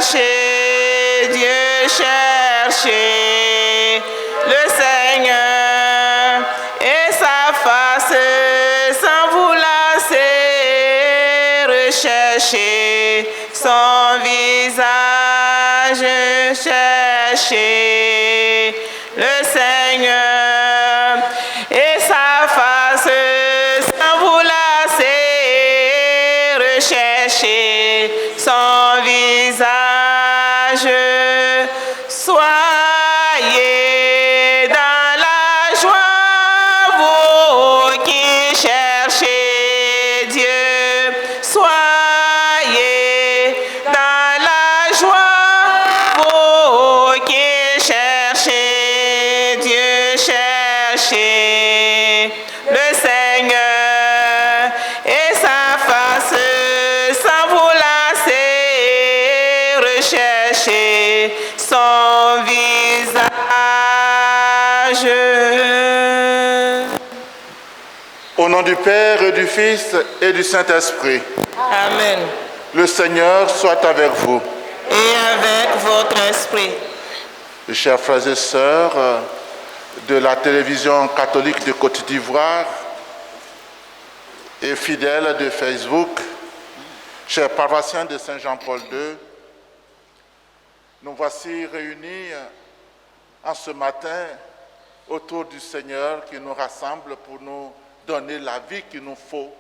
cherchez, Dieu cherchez le Seigneur et sa face sans vous lasser. Recherchez son visage, cherchez le Seigneur et sa face sans vous lasser. Recherchez son visage. Soyez dans la joie, vous qui cherchez Dieu. Soyez dans la joie, vous qui cherchez Dieu. Cherchez le Seigneur et sa face sans vous lasser. Recherchez son visage. Au nom du Père et du Fils et du Saint-Esprit. Amen. Le Seigneur soit avec vous. Et avec votre esprit. Chers frères et sœurs de la télévision catholique de Côte d'Ivoire et fidèles de Facebook, chers paroissiens de Saint-Jean-Paul II, nous voici réunis en ce matin autour du Seigneur qui nous rassemble pour nous donner la vie qu'il nous faut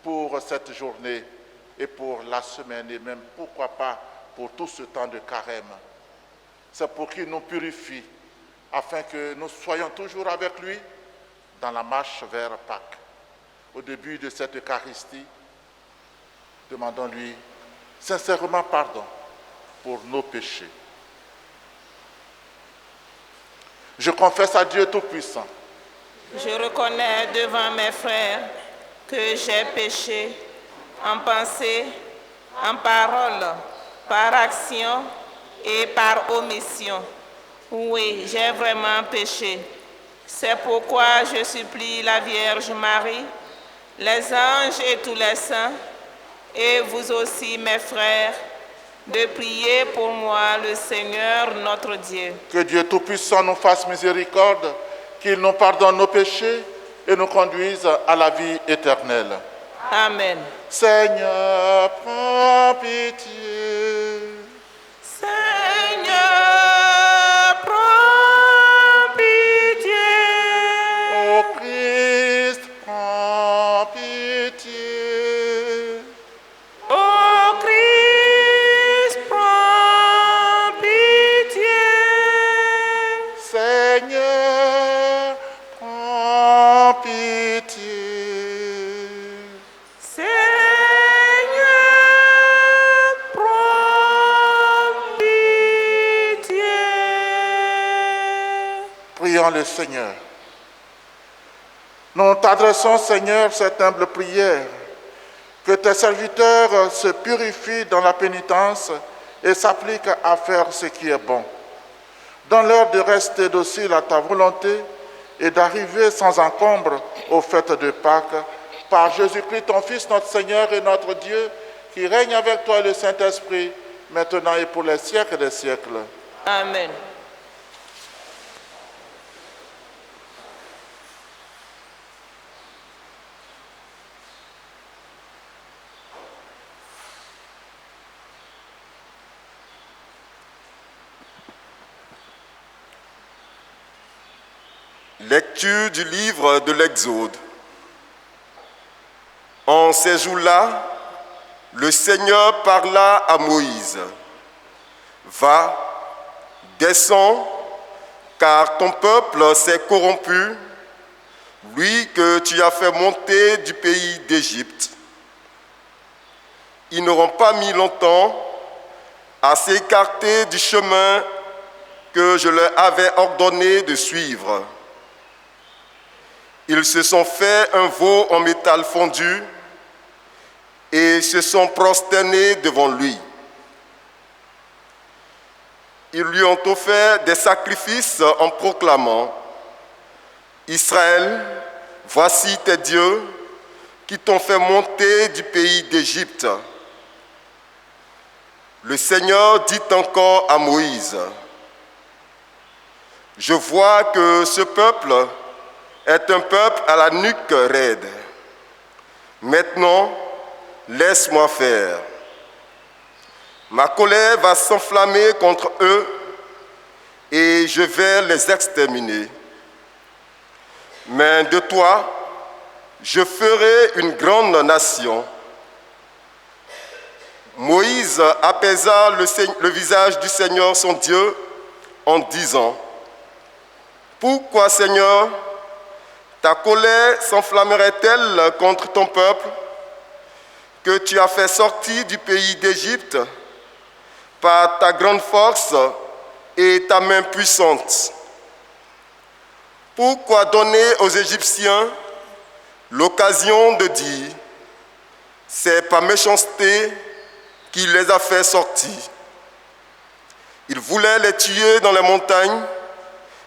pour cette journée et pour la semaine et même, pourquoi pas, pour tout ce temps de carême. C'est pour qu'il nous purifie, afin que nous soyons toujours avec lui dans la marche vers Pâques. Au début de cette Eucharistie, demandons-lui sincèrement pardon pour nos péchés. Je confesse à Dieu Tout-Puissant. Je reconnais devant mes frères que j'ai péché en pensée, en parole, par action et par omission. Oui, j'ai vraiment péché. C'est pourquoi je supplie la Vierge Marie, les anges et tous les saints, et vous aussi, mes frères, de prier pour moi le Seigneur notre Dieu. Que Dieu Tout-Puissant nous fasse miséricorde, qu'il nous pardonne nos péchés et nous conduise à la vie éternelle. Amen. Seigneur, prends pitié. Seigneur, prends pitié. Ô Christ, prends pitié. Ô Christ, prends pitié. Seigneur, prends pitié. Seigneur, prends pitié. Prions le Seigneur. Nous t'adressons, Seigneur, cette humble prière. Que tes serviteurs se purifient dans la pénitence et s'appliquent à faire ce qui est bon. Donne-leur de rester dociles à ta volonté et d'arriver sans encombre aux fêtes de Pâques, par Jésus-Christ, ton Fils, notre Seigneur et notre Dieu, qui règne avec toi et le Saint-Esprit, maintenant et pour les siècles des siècles. Amen. Lecture du livre de l'Exode. En ces jours-là, le Seigneur parla à Moïse. Va, descends, car ton peuple s'est corrompu, lui que tu as fait monter du pays d'Égypte. Ils n'auront pas mis longtemps à s'écarter du chemin que je leur avais ordonné de suivre. Ils se sont fait un veau en métal fondu et se sont prosternés devant lui. Ils lui ont offert des sacrifices en proclamant « Israël, voici tes dieux qui t'ont fait monter du pays d'Égypte. » Le Seigneur dit encore à Moïse, « Je vois que ce peuple est un peuple à la nuque raide. Maintenant, laisse-moi faire. Ma colère va s'enflammer contre eux et je vais les exterminer. Mais de toi, je ferai une grande nation. » Moïse apaisa le visage du Seigneur son Dieu en disant, « Pourquoi, Seigneur, ta colère s'enflammerait-elle contre ton peuple que tu as fait sortir du pays d'Égypte par ta grande force et ta main puissante? Pourquoi donner aux Égyptiens l'occasion de dire, c'est par méchanceté qu'il les a fait sortir? Il voulait les tuer dans les montagnes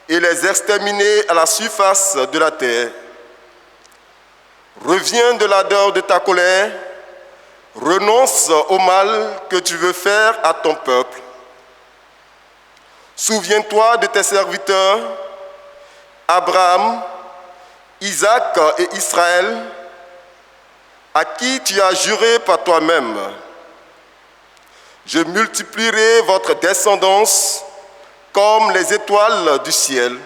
et les exterminer à la surface de la terre. Reviens de l'ardeur de ta colère, renonce au mal que tu veux faire à ton peuple. Souviens-toi de tes serviteurs, Abraham, Isaac et Israël, à qui tu as juré par toi-même. Je multiplierai votre descendance comme les étoiles du ciel.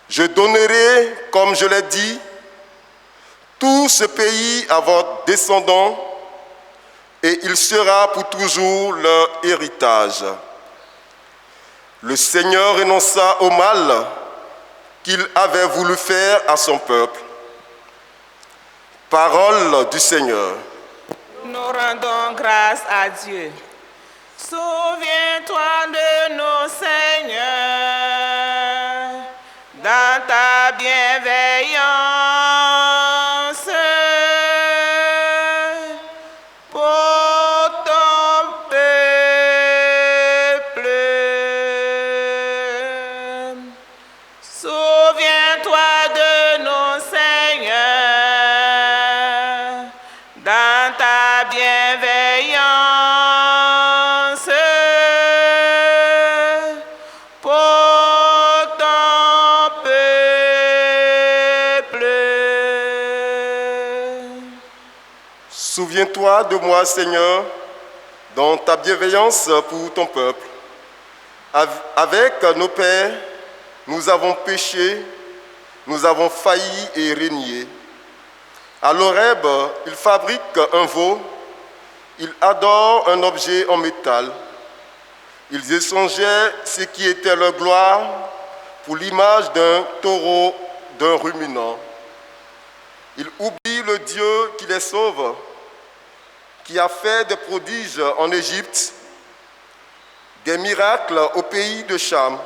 Je donnerai, comme je l'ai dit, tout ce pays à votre descendant, et il sera pour toujours leur héritage. Le Seigneur renonça au mal qu'il avait voulu faire à son peuple. Parole du Seigneur. Nous rendons grâce à Dieu. Souviens-toi de nos Seigneurs, dans ta bienveillance, pour ton peuple. Souviens-toi de nos Seigneurs, dans ta bienveillance, pour ton peuple. Souviens-toi de moi, Seigneur, dans ta bienveillance pour ton peuple. Avec nos pères, nous avons péché, nous avons failli et régné. À l'Horeb, ils fabriquent un veau, ils adorent un objet en métal. Ils échangeaient ce qui était leur gloire pour l'image d'un taureau, d'un ruminant. Ils oublient le Dieu qui les sauve, qui a fait des prodiges en Égypte, des miracles au pays de Cham,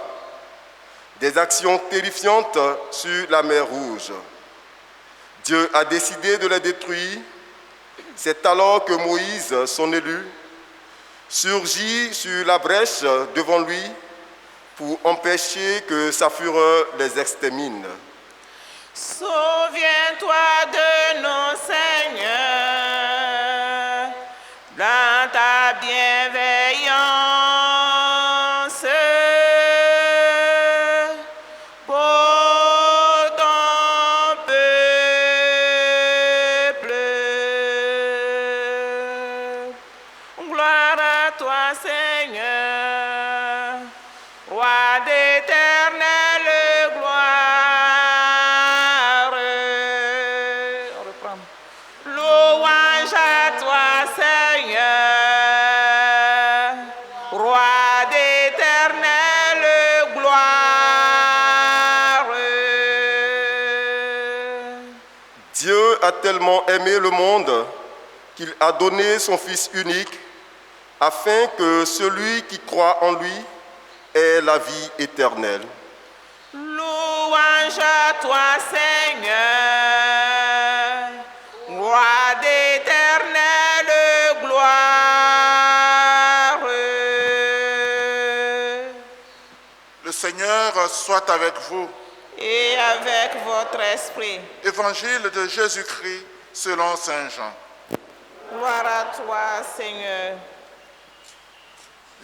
des actions terrifiantes sur la mer Rouge. Dieu a décidé de les détruire. C'est alors que Moïse, son élu, surgit sur la brèche devant lui pour empêcher que sa fureur les extermine. Souviens-toi de nos Seigneurs, dans ta bienveillance, pour ton peuple. Gloire à toi, Seigneur, roi d'éternelle gloire. On reprend. Louange à toi, Seigneur, roi d'éternelle gloire. Dieu a tellement aimé le monde qu'il a donné son Fils unique afin que celui qui croit en lui ait la vie éternelle. Louange à toi, Seigneur, roi d'éternelle gloire. Le Seigneur soit avec vous. Et avec votre esprit. Évangile de Jésus-Christ selon Saint Jean. Gloire à toi, Seigneur.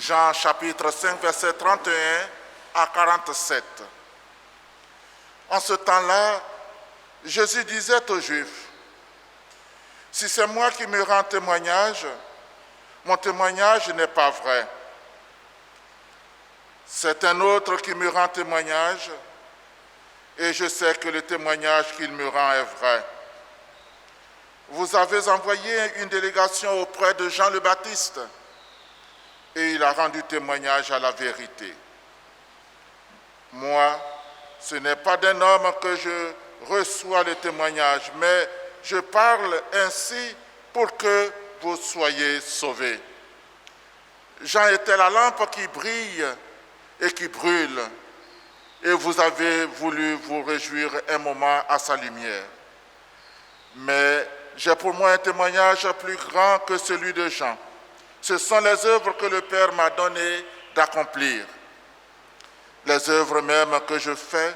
Jean chapitre 5, versets 31 à 47. En ce temps-là, Jésus disait aux Juifs, « Si c'est moi qui me rends témoignage, mon témoignage n'est pas vrai. C'est un autre qui me rend témoignage, et je sais que le témoignage qu'il me rend est vrai. Vous avez envoyé une délégation auprès de Jean le Baptiste, et il a rendu témoignage à la vérité. Moi, ce n'est pas d'un homme que je reçois le témoignage, mais je parle ainsi pour que vous soyez sauvés. Jean était la lampe qui brille et qui brûle, et vous avez voulu vous réjouir un moment à sa lumière. Mais j'ai pour moi un témoignage plus grand que celui de Jean. Ce sont les œuvres que le Père m'a donné d'accomplir. Les œuvres même que je fais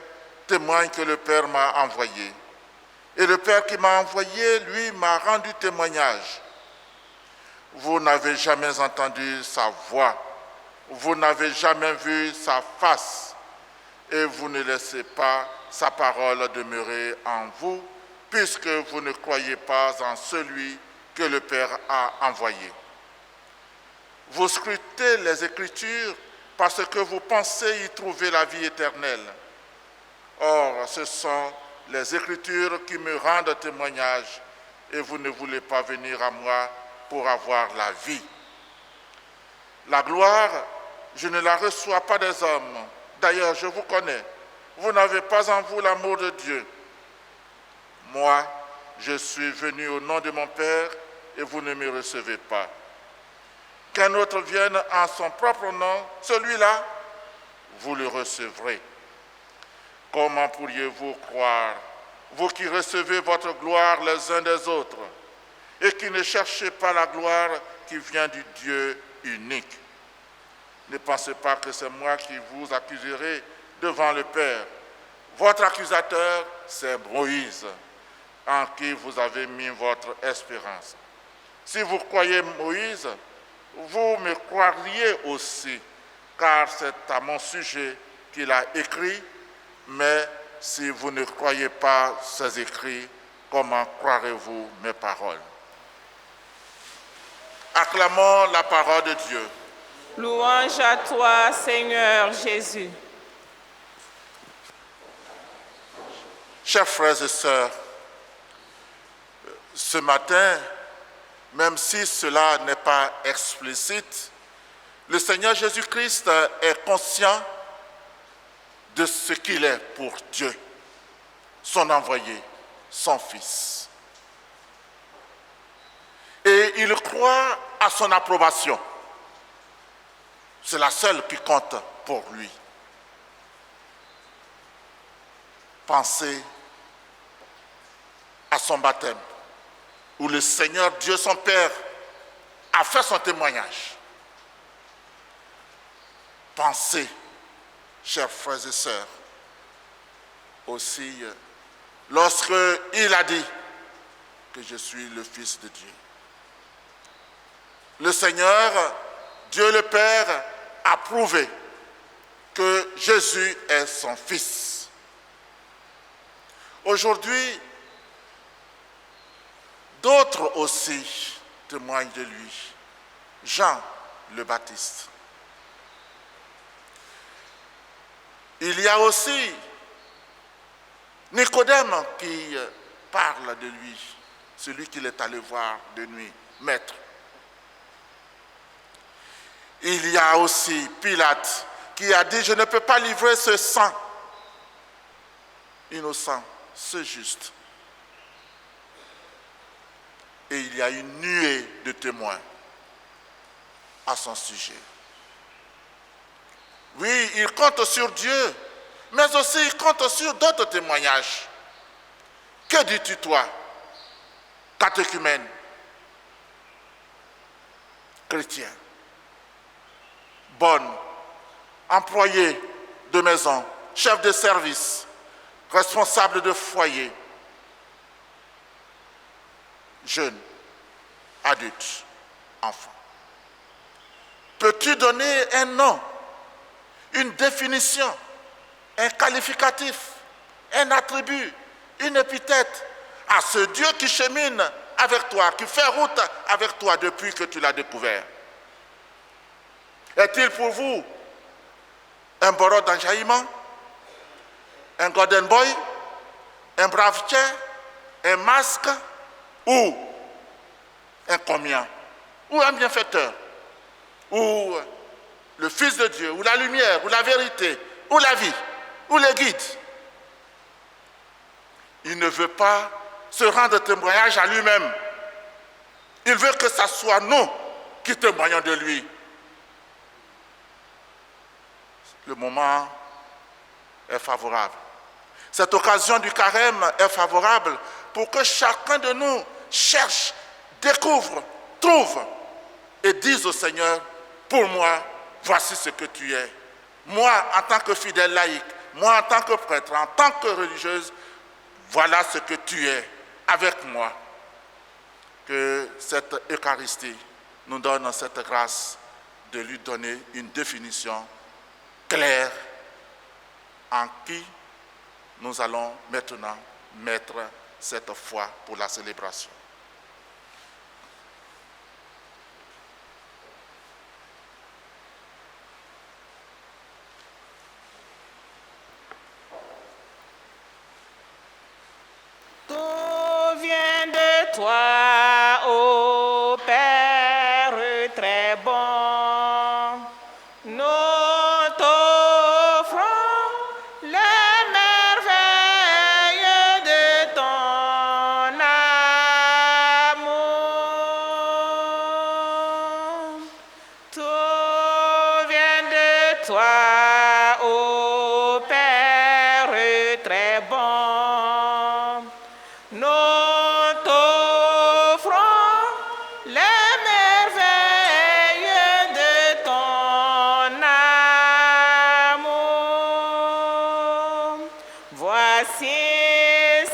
témoignent que le Père m'a envoyé. Et le Père qui m'a envoyé, lui, m'a rendu témoignage. Vous n'avez jamais entendu sa voix, vous n'avez jamais vu sa face, et vous ne laissez pas sa parole demeurer en vous, puisque vous ne croyez pas en celui que le Père a envoyé. Vous scrutez les Écritures parce que vous pensez y trouver la vie éternelle. Or, ce sont les Écritures qui me rendent témoignage, et vous ne voulez pas venir à moi pour avoir la vie. La gloire, je ne la reçois pas des hommes. D'ailleurs, je vous connais. Vous n'avez pas en vous l'amour de Dieu. Moi, je suis venu au nom de mon Père, et vous ne me recevez pas. Qu'un autre vienne en son propre nom, celui-là, vous le recevrez. Comment pourriez-vous croire, vous qui recevez votre gloire les uns des autres, et qui ne cherchez pas la gloire qui vient du Dieu unique? Ne pensez pas que c'est moi qui vous accuserai devant le Père. Votre accusateur, c'est Moïse, en qui vous avez mis votre espérance. Si vous croyez Moïse, vous me croiriez aussi, car c'est à mon sujet qu'il a écrit, mais si vous ne croyez pas ces écrits, comment croirez-vous mes paroles? Acclamons la parole de Dieu. Louange à toi, Seigneur Jésus. Chers frères et sœurs, ce matin, même si cela n'est pas explicite, le Seigneur Jésus-Christ est conscient de ce qu'il est pour Dieu, son envoyé, son Fils. Et il croit à son approbation. C'est la seule qui compte pour lui. Pensez à son baptême, où le Seigneur Dieu son Père a fait son témoignage. Pensez, chers frères et sœurs, aussi lorsqu'il a dit que je suis le Fils de Dieu. Le Seigneur, Dieu le Père, a prouvé que Jésus est son Fils. Aujourd'hui, d'autres aussi témoignent de lui. Jean le Baptiste. Il y a aussi Nicodème qui parle de lui, celui qu'il est allé voir de nuit, Maître. Il y a aussi Pilate qui a dit, je ne peux pas livrer ce sang innocent, ce juste. Et il y a une nuée de témoins à son sujet. Oui, il compte sur Dieu, mais aussi il compte sur d'autres témoignages. Que dis-tu toi, catéchumène, chrétien, bonne, employé de maison, chef de service, responsable de foyer, jeune, adulte, enfant. peux-tu donner un nom, une définition, un qualificatif, un attribut, une épithète à ce Dieu qui chemine avec toi, qui fait route avec toi depuis que tu l'as découvert? Est-il pour vous un borod d'enjaillement, un golden boy, un brave chair, un masque ou un combien, ou un bienfaiteur, ou le Fils de Dieu, ou la lumière, ou la vérité, ou la vie, ou le guide? Il ne veut pas se rendre témoignage à lui-même. Il veut que ce soit nous qui témoignons de lui. Le moment est favorable. Cette occasion du carême est favorable pour que chacun de nous cherche, découvre, trouve et dise au Seigneur: pour moi, voici ce que tu es. Moi, en tant que fidèle laïque, moi, en tant que prêtre, en tant que religieuse, voilà ce que tu es avec moi. Que cette Eucharistie nous donne cette grâce de lui donner une définition claire en qui nous allons maintenant mettre cette foi pour la célébration. Tout vient de toi, ô Père très bon. Nous t'offrons les merveilles de ton amour. Tout vient de toi, ô Père très bon. Nous t'offrons les merveilles de ton amour. Voici,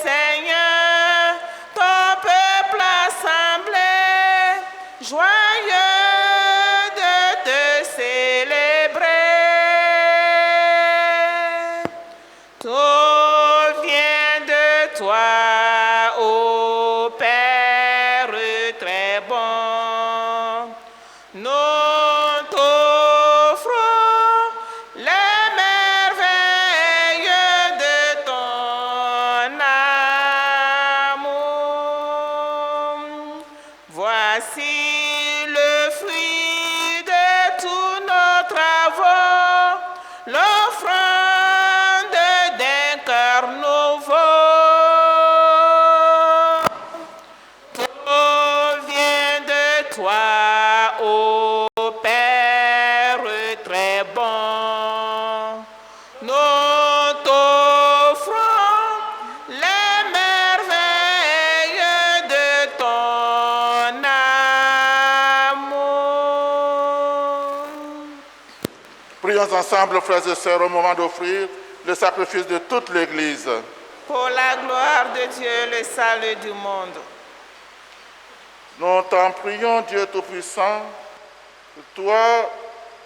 Seigneur, ton peuple assemblé, joyeux de te célébrer. Tout vient de toi, ô Père très bon. Nous t'offrons les merveilles de ton amour. Voici le fruit de tous nos travaux, l'offrande d'un cœur nouveau. Tout vient de toi, ô Père très bon. Nous t'offrons les merveilles de ton amour. Prions ensemble, frères et sœurs, au moment d'offrir le sacrifice de toute l'Église. Pour la gloire de Dieu, le salut du monde. Nous t'en prions, Dieu Tout-Puissant, toi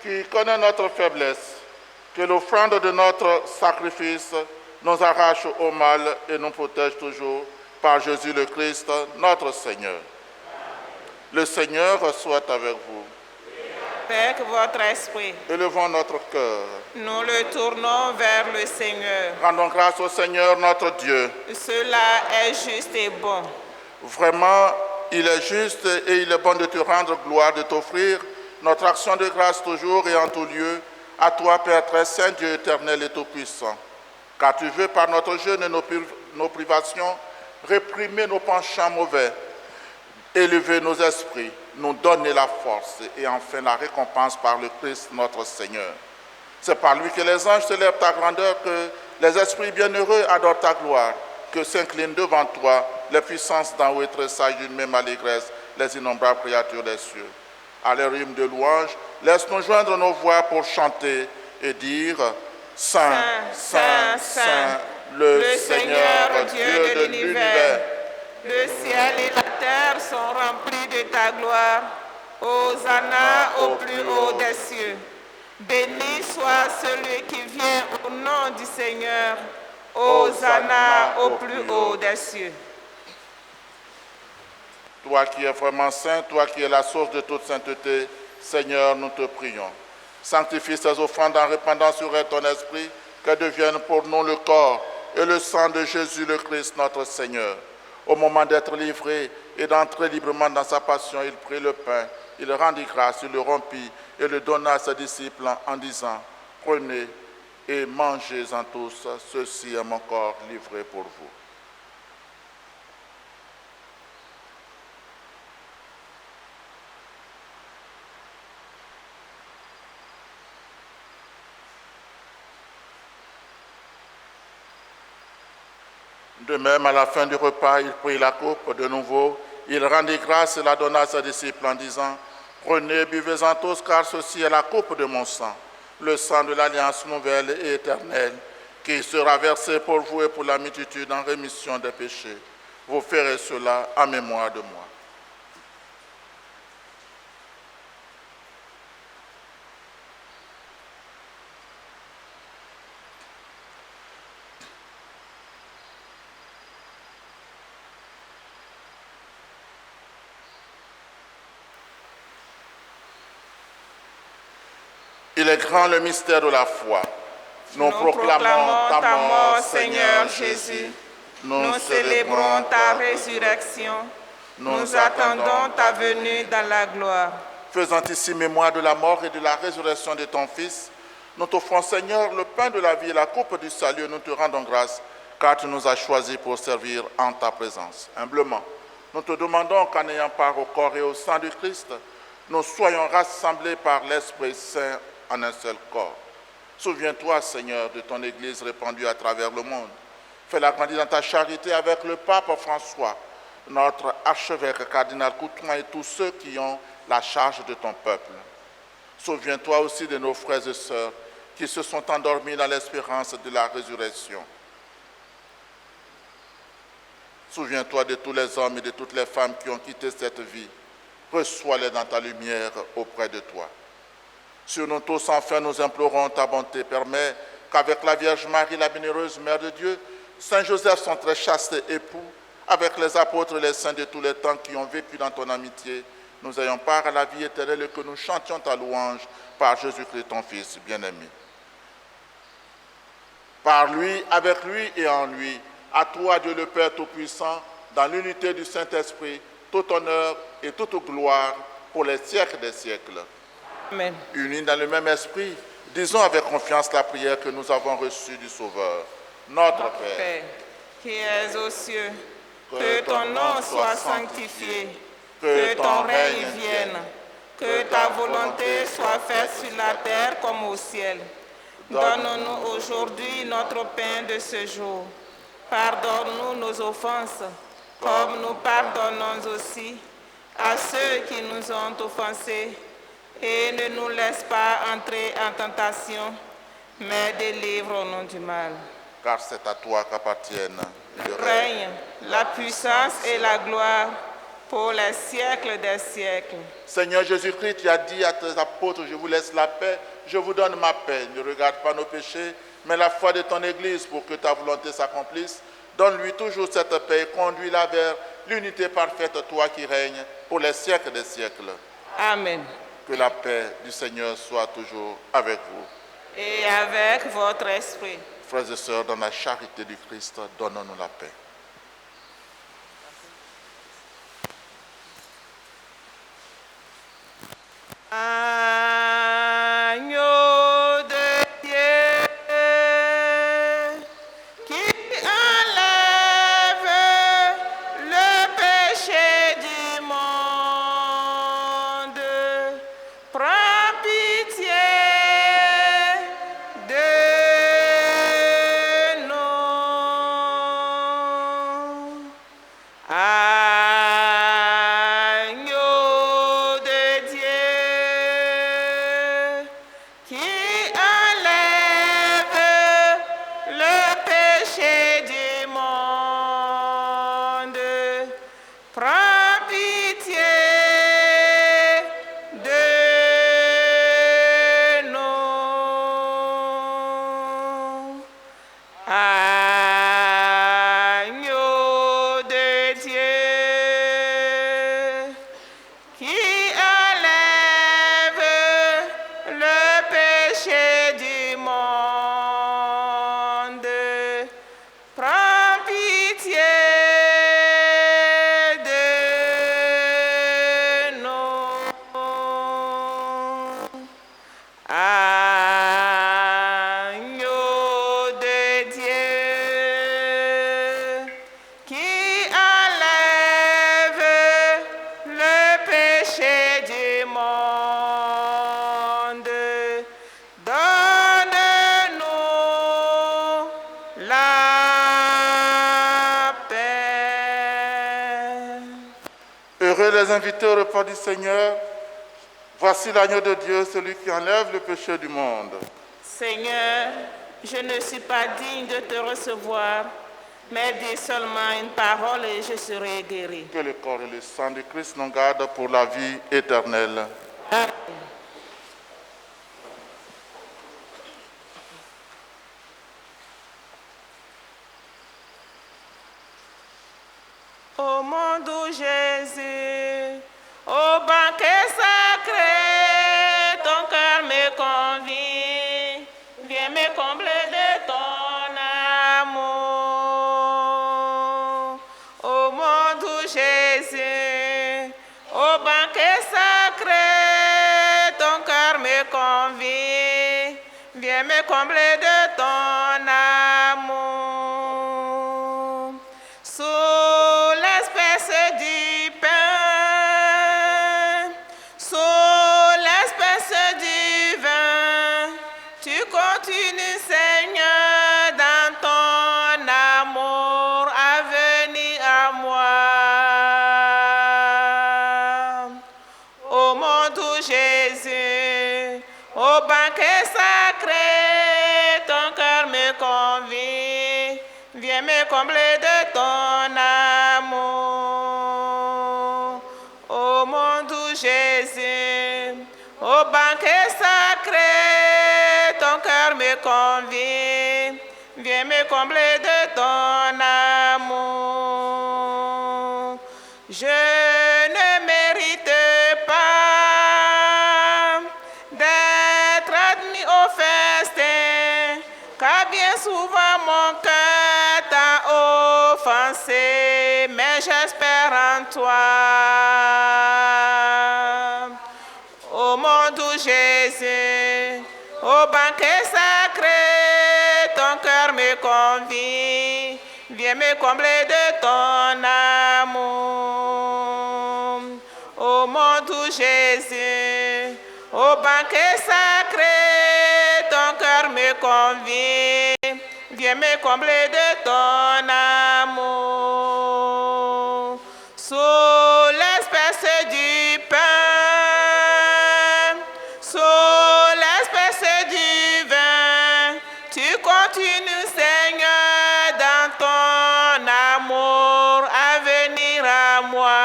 qui connais notre faiblesse, que l'offrande de notre sacrifice nous arrache au mal et nous protège toujours par Jésus le Christ, notre Seigneur. Le Seigneur soit avec vous. Avec votre esprit, Élevons notre cœur. nous le tournons vers le Seigneur. Rendons grâce au Seigneur notre Dieu. Cela est juste et bon. Vraiment, il est juste et il est bon de te rendre gloire, de t'offrir notre action de grâce toujours et en tout lieu, à toi, Père très saint, Dieu éternel et tout-puissant. Car tu veux, par notre jeûne et nos privations, réprimer nos penchants mauvais, élever nos esprits, nous donner la force et enfin la récompense par le Christ notre Seigneur. C'est par lui que les anges célèbrent ta grandeur, que les esprits bienheureux adorent ta gloire, que s'inclinent devant toi les puissances d'en haut et tressaillent d'une même allégresse les innombrables créatures des cieux. À leur hymne de louange, laisse-nous joindre nos voix pour chanter et dire « Saint, Saint, Saint, le Seigneur Dieu de l'univers. Le ciel et la terre sont remplis de ta gloire. Hosanna au plus haut des des cieux. Béni soit celui qui vient au nom du Seigneur. Hosanna au plus haut des cieux. Toi qui es vraiment saint, toi qui es la source de toute sainteté, Seigneur, nous te prions. Sanctifie ces offrandes en répandant sur elles ton esprit, qu'elles deviennent pour nous le corps et le sang de Jésus le Christ, notre Seigneur. Au moment d'être livré et d'entrer librement dans sa passion, il prit le pain, il rendit grâce, il le rompit et le donna à ses disciples en disant, « Prenez et mangez-en tous, ceci est mon corps livré pour vous. » De même, à la fin du repas, il prit la coupe de nouveau, il rendit grâce et la donna à ses disciples en disant, « Prenez, buvez-en tous, car ceci est la coupe de mon sang, le sang de l'alliance nouvelle et éternelle, qui sera versé pour vous et pour la multitude en rémission des péchés. Vous ferez cela en mémoire de moi. » Il est grand le mystère de la foi. Nous proclamons ta mort, Seigneur Jésus. Nous célébrons ta résurrection. Nous attendons ta venue dans la gloire. Faisant ici mémoire de la mort et de la résurrection de ton Fils, nous t'offrons, Seigneur, le pain de la vie et la coupe du salut. Nous te rendons grâce, car tu nous as choisis pour servir en ta présence. Humblement, nous te demandons qu'en ayant part au corps et au sang du Christ, nous soyons rassemblés par l'Esprit Saint en un seul corps. Souviens-toi, Seigneur, de ton Église répandue à travers le monde. Fais-la grandir dans ta charité avec le pape François, notre archevêque cardinal Coutuin et tous ceux qui ont la charge de ton peuple. Souviens-toi aussi de nos frères et sœurs qui se sont endormis dans l'espérance de la résurrection. Souviens-toi de tous les hommes et de toutes les femmes qui ont quitté cette vie. Reçois-les dans ta lumière auprès de toi. Sur nous tous, enfin, nous implorons ta bonté. Permets qu'avec la Vierge Marie, la bienheureuse Mère de Dieu, Saint Joseph, son très chaste époux, avec les apôtres et les saints de tous les temps qui ont vécu dans ton amitié, nous ayons part à la vie éternelle et que nous chantions ta louange par Jésus-Christ, ton Fils bien-aimé. Par lui, avec lui et en lui, à toi, Dieu le Père Tout-Puissant, dans l'unité du Saint-Esprit, tout honneur et toute gloire pour les siècles des siècles. Amen. Unis dans le même esprit, disons avec confiance la prière que nous avons reçue du Sauveur. Notre Père, qui es aux cieux, que ton nom soit sanctifié, que ton règne vienne, que ta volonté soit faite sur la terre comme au ciel. Donne-nous aujourd'hui notre pain de ce jour. Pardonne-nous nos offenses, comme nous pardonnons aussi à ceux qui nous ont offensés. Et ne nous laisse pas entrer en tentation, mais délivre-nous du mal. Car c'est à toi qu'appartiennent le Règne, la puissance et la gloire pour les siècles des siècles. Seigneur Jésus-Christ, tu as dit à tes apôtres, je vous laisse la paix, je vous donne ma paix. Ne regarde pas nos péchés, mais la foi de ton Église pour que ta volonté s'accomplisse. Donne-lui toujours cette paix et conduis-la vers l'unité parfaite, toi qui règnes pour les siècles des siècles. Amen. Que la paix du Seigneur soit toujours avec vous. Et avec votre esprit. Frères et sœurs, dans la charité du Christ, donnons-nous la paix. Agneau de Dieu, qui enlève le péché du monde, prends pitié de nous. Veuillez les inviter au repas du Seigneur. Voici l'agneau de Dieu, celui qui enlève le péché du monde. Seigneur, je ne suis pas digne de te recevoir, mais dis seulement une parole et je serai guéri. Que le corps et le sang de Christ nous gardent pour la vie éternelle. Amen. Ô mon doux Jésus, au banquet sacré, ton cœur me convie, viens me combler de ton amour. Ô mon doux Jésus, au banquet sacré, ton cœur me convie, viens me combler de ton amour. Sous l'espèce du pain, sous l'espèce du vin, tu continues, Seigneur, dans ton amour à venir à moi. Ô mon doux Jésus, au banquet sacré, ton cœur me convie, viens me combler de ton amour. Ô mon doux Jésus, au banquet sacré, ton cœur me convie, viens me combler de ton amour. Je ne mérite pas d'être admis au festin, car bien souvent mon cœur t'a offensé, mais j'espère en toi. Ô mon doux Jésus, au banquet sacré, ton cœur me convie, viens me combler de ton amour. Ô mon doux Jésus, au banquet sacré, ton cœur me convie, viens me combler de ton amour. Sous l'espèce du pain, sous l'espèce du vin, tu continues, Seigneur, dans ton amour à venir à moi.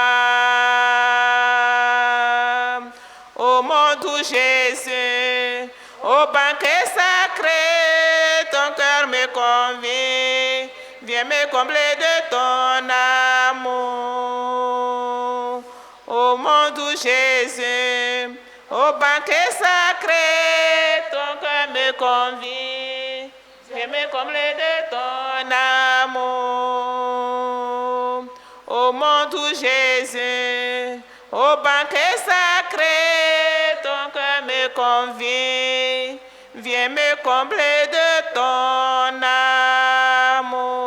Ô mon doux Jésus, au banquet sacré, ton cœur me convie, viens me combler de ton amour. Ô mon doux Jésus, au banquet sacré, ton cœur me convie, viens me combler de ton amour. Ô mon doux Jésus, au banquet sacré, ton cœur me convie, viens me combler de ton amour.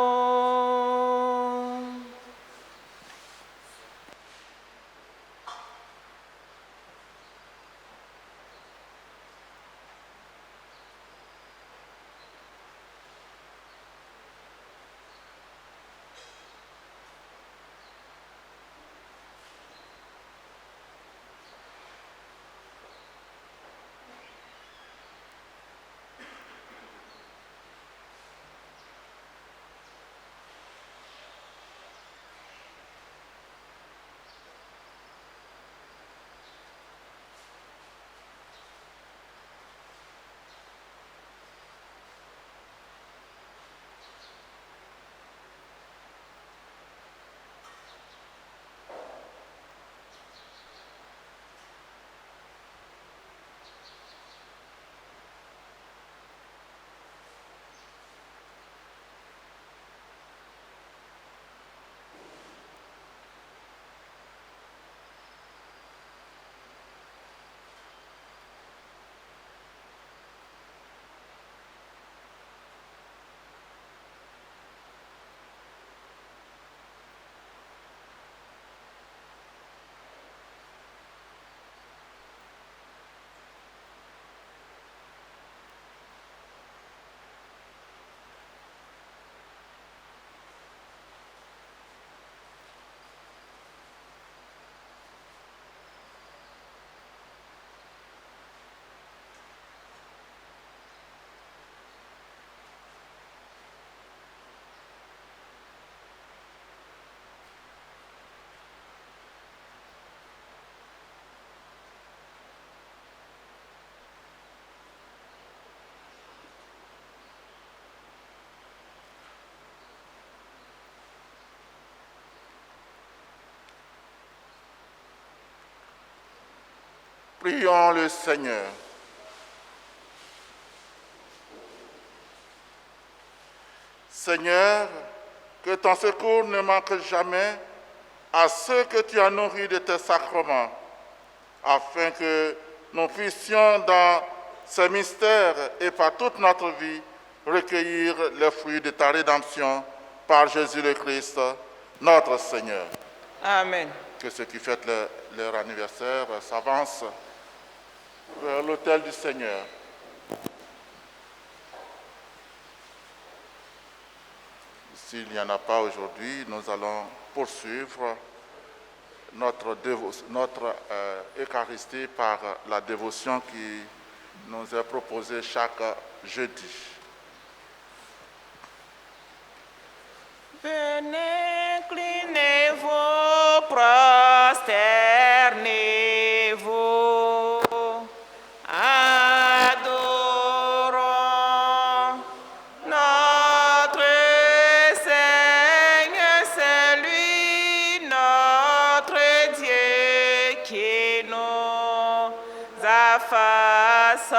Prions le Seigneur. Seigneur, que ton secours ne manque jamais à ceux que tu as nourris de tes sacrements, afin que nous puissions dans ces mystères et par toute notre vie recueillir les fruits de ta rédemption par Jésus le Christ, notre Seigneur. Amen. Que ceux qui fêtent leur anniversaire s'avancent vers l'autel du Seigneur. S'il n'y en a pas aujourd'hui, nous allons poursuivre notre Eucharistie par la dévotion qui nous est proposée chaque jeudi. Venez, inclinez-vous, prosternez-vous, adorons notre Seigneur, c'est lui notre Dieu qui nous a façonnés.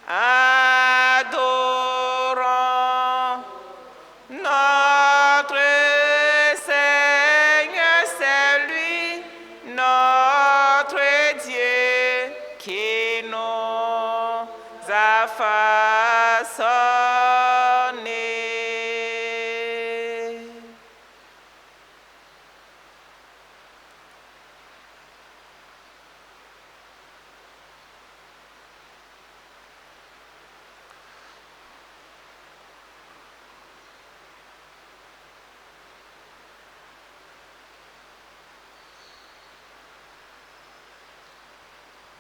Adorons notre Seigneur, c'est lui notre Dieu qui nous a façonnés.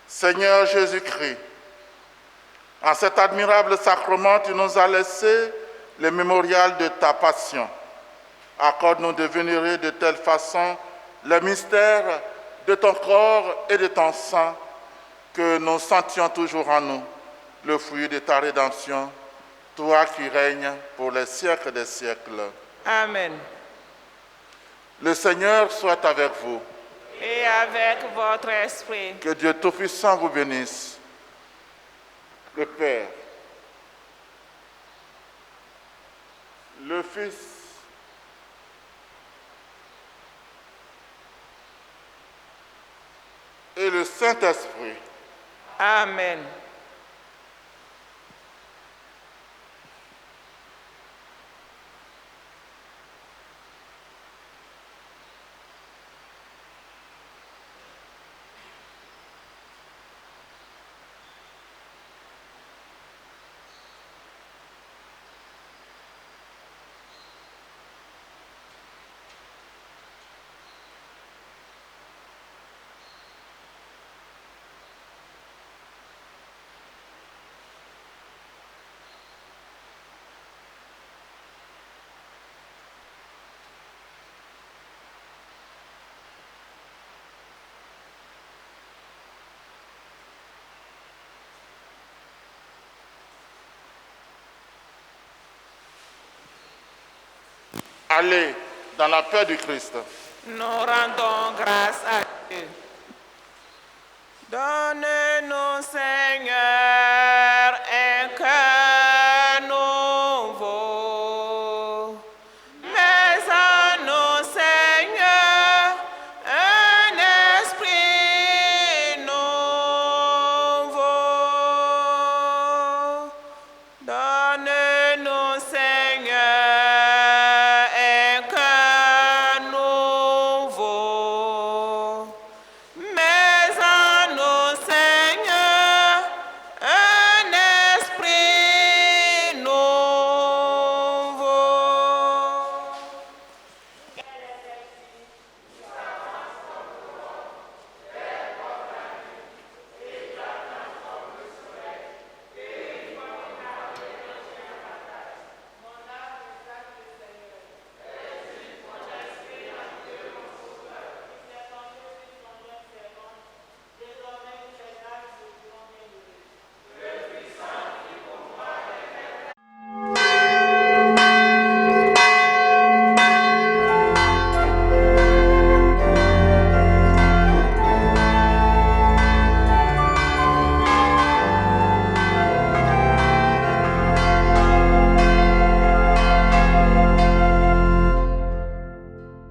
Seigneur Jésus-Christ, en cet admirable sacrement, tu nous as laissé le mémorial de ta passion. Accorde-nous de vénérer de telle façon le mystère de ton corps et de ton sang, que nous sentions toujours en nous le fruit de ta rédemption, toi qui règnes pour les siècles des siècles. Amen. Le Seigneur soit avec vous. Et avec votre esprit. Que Dieu Tout-Puissant vous bénisse, le Père, le Fils et le Saint-Esprit. Amen. Allez dans la paix du Christ. Nous rendons grâce à Dieu. Donne